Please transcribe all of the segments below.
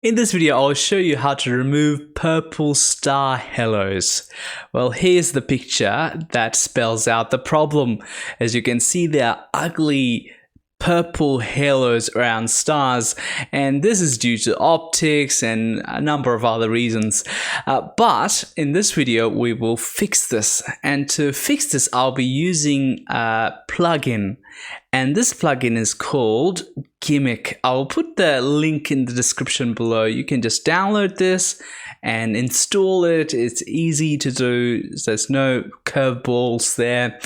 In this video, I'll show you how to remove purple star halos. Well, here's the picture that spells out the problem. As you can see, there are ugly purple halos around stars, and this is due to optics and a number of other reasons. But in this video, we will fix this. And to fix this, I'll be using a plugin. And this plugin is called GIMP. I'll put the link in the description below. You can just download this and install it. It's easy to do. There's no curveballs there.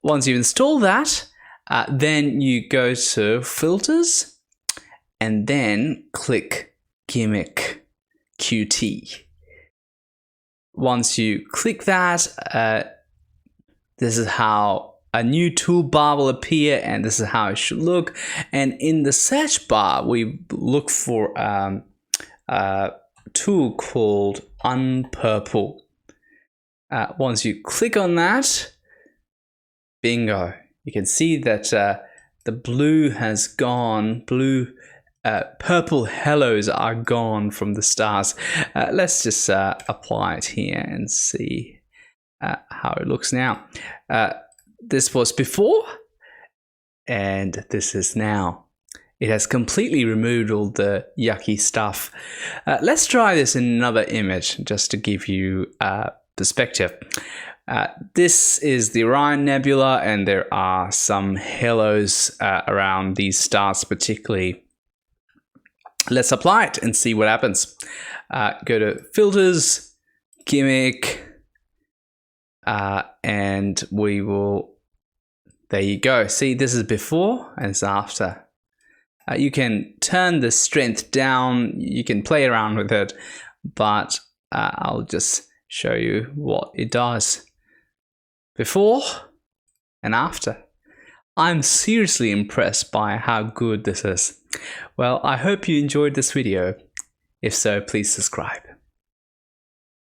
Once you install that, then you go to Filters and then click GIMP QT. Once you click that, this is how a new toolbar will appear, and this is how it should look. And in the search bar, we look for a tool called Unpurple. Once you click on that, bingo. You can see that the blue has gone, purple halos are gone from the stars. Let's just apply it here and see how it looks now. This was before, and this is now. It has completely removed all the yucky stuff. Let's try this in another image just to give you perspective. This is the Orion Nebula, and there are some halos around these stars particularly. Let's apply it and see what happens. Go to Filters, Gimmick, and we will, there you go. See, this is before and it's after. You can turn the strength down, you can play around with it, but I'll just show you what it does. Before and after. I'm seriously impressed by how good this is. Well, I hope you enjoyed this video. If so, please subscribe.